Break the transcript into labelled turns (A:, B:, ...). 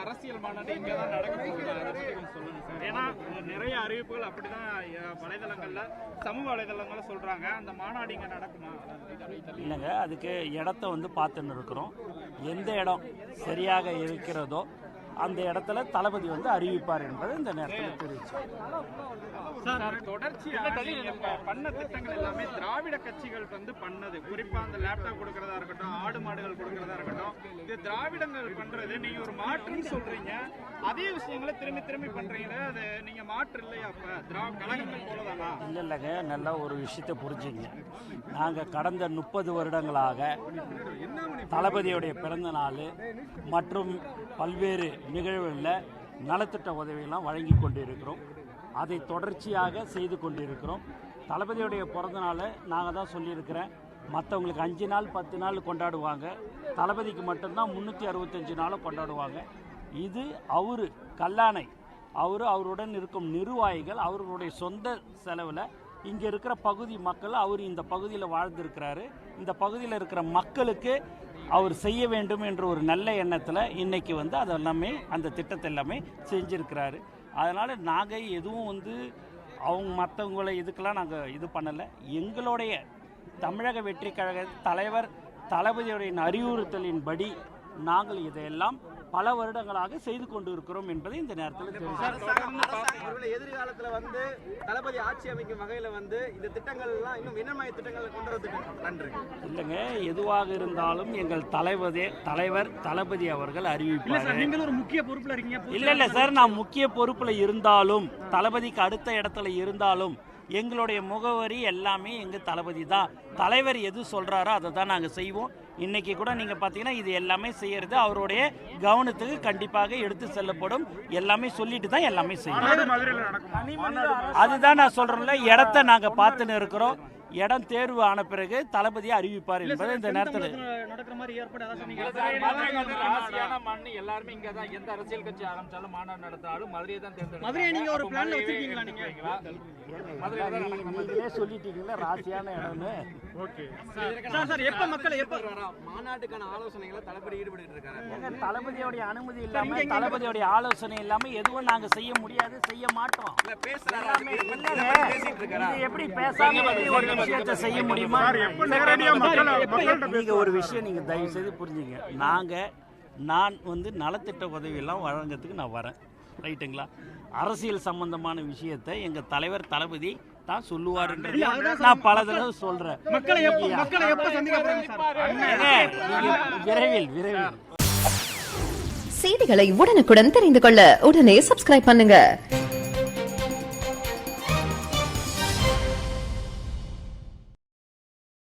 A: அரசியல் மாநாடு இங்க தான் நடக்கும் சொல்லுங்க சார். ஏன்னா நிறைய அறிவிப்புகள் அப்படிதான் வலைதளங்கள்ல சமூக வலைதளங்கள்ல சொல்றாங்க. அந்த மாநாடு இங்க நடக்குமா?
B: இல்லைங்க, அதுக்கு இடத்த வந்து பார்த்துன்னு இருக்கிறோம். எந்த இடம் சரியாக இருக்கிறதோ அந்த இடத்துல தளபதி வந்து அறிவிப்பார் என்பது இந்த நேரத்தில் தெரிவிச்சு.
A: பண்ண திட்டங்கள் எல்லாமே திராவிட கட்சிகள் வந்து பண்ணது, குறிப்பா அந்த லேப்டாப் கொடுக்கறதா இருக்கட்டும், ஆடு மாடுகள் கொடுக்கறதா இருக்கட்டும், இது திராவிடங்கள் பண்றது. நீங்க ஒரு மாற்றுன்னு சொல்றீங்க, அதே விஷயங்களை திரும்பி திரும்பி பண்றீங்க. அது நீங்க மாற்று இல்லையா? அப்ப கழகங்கள் போலதானா?
B: இல்லைங்க, நல்லா ஒரு விஷயத்தை புரிஞ்சுங்க. நாங்கள் கடந்த 30 வருடங்களாக தளபதியுடைய பிறந்த நாள் மற்றும் பல்வேறு நிகழ்வுகளில் நலத்திட்ட உதவியெல்லாம் வழங்கி கொண்டிருக்கிறோம். அதை தொடர்ச்சியாக செய்து கொண்டிருக்கிறோம். தளபதியுடைய பிறந்த நாளை நாங்கள் தான் சொல்லியிருக்கிறேன், மற்றவங்களுக்கு 5 நாள் 10 நாள் கொண்டாடுவாங்க, தளபதிக்கு மட்டும்தான் 365 நாளும் கொண்டாடுவாங்க. இது அவர் கல்லாணை, அவருடன் இருக்கும் நிர்வாகிகள் அவர்களுடைய சொந்த செலவில் இங்கே இருக்கிற பகுதி மக்கள், அவர் இந்த பகுதியில் வாழ்ந்திருக்கிறாரு, இந்த பகுதியில் இருக்கிற மக்களுக்கு அவர் செய்ய வேண்டும் என்ற ஒரு நல்ல எண்ணத்தில் இன்றைக்கி வந்து அதெல்லாமே அந்த திட்டத்தை எல்லாமே செஞ்சுருக்கிறாரு. அதனால் நாங்கள் எதுவும் வந்து அவங்க மற்றவங்களை இதுக்கெல்லாம் நாங்கள் இது பண்ணலை. எங்களுடைய தமிழக வெற்றி கழக தலைவர் தளபதியுடைய அறிவுறுத்தலின்படி நாங்கள் இதையெல்லாம் பல வருடங்களாக செய்து கொண்டு இருக்கிறோம் என்பதை இந்த நேரத்தில்
C: எதிர்காலத்தில் வந்து தளபதி ஆட்சி அமைக்கும் வகையில் வந்து இந்த திட்டங்கள் எல்லாம் இன்னும் என்ன மாதிரி திட்டங்களை கொண்டு வரதுக்கு நன்றி.
B: இல்லைங்க, எதுவாக இருந்தாலும் எங்கள் தலைவர் தளபதி அவர்கள் அறிவிப்பார்.
A: நீங்கள் ஒரு முக்கிய பொறுப்புல இருக்கீங்க.
B: இல்லை சார், நான் முக்கிய பொறுப்புல இருந்தாலும் தளபதிக்கு அடுத்த இடத்துல இருந்தாலும் எங்களுடைய முகவரி எல்லாமே எங்கள் தளபதி தான். தலைவர் எது சொல்கிறாரோ அதை தான் நாங்கள் செய்வோம். இன்றைக்கி கூட நீங்கள் பார்த்தீங்கன்னா இது எல்லாமே செய்கிறது அவருடைய கவனத்துக்கு கண்டிப்பாக எடுத்து செல்லப்படும். எல்லாமே சொல்லிட்டு தான் எல்லாமே செய்யணும். அதுதான் நான் சொல்கிறேன்ல, இடத்த நாங்கள் பார்த்துன்னு இருக்கிறோம். இடம் தேர்வு ஆன பிறகு தளபதியை அறிவிப்பார் என்பது இந்த நேரத்தில்
A: நடக்கிற மாதிரி ஏற்பாடு. எல்லாருமே இங்க தான், எந்த அரசியல் கட்சி ஆரம்பிச்சாலும் மாநாடு நடத்தாலும் மதுரையை தான் தேர்ந்தெடுக்கும். மதுரையை நீங்க ஒரு பிளான்ல வச்சிருக்கீங்களா?
B: நீங்களே சொல்லிட்டீங்களா ராசியான இடம்னு.
A: ஓகே சார், எப்ப மக்கள் எப்ப
C: மாநாட்டுக்கான ஆலோசனைகளை தளபதி ஈடுபட்டு இருக்காங்க.
B: தளபதியோடைய அனுமதி இல்லாம தளபதியோடைய ஆலோசனை இல்லாம எதுவும் நாங்க செய்ய முடியாது, செய்ய மாட்டோம். எப்படி பேசாம ஒரு விஷயத்தை செய்ய முடியுமா? நீங்க ஒரு விஷயம் நீங்க தயவு செய்து புரிஞ்சுங்க. நான் வந்து நலத்திட்ட உதவி எல்லாம் வழங்கிறதுக்கு நான் வரேன், ரைட்டுங்களா? அரசியல் சம்பந்தமான விஷயத்தை எங்க தலைவர் தளபதி தான் சொல்லுவாருன்றது நான் பல தடவை சொல்றேன். விரைவில்
D: செய்திகளை உடனுக்குடன் தெரிந்து கொள்ள உடனே சப்ஸ்கிரைப் பண்ணுங்க.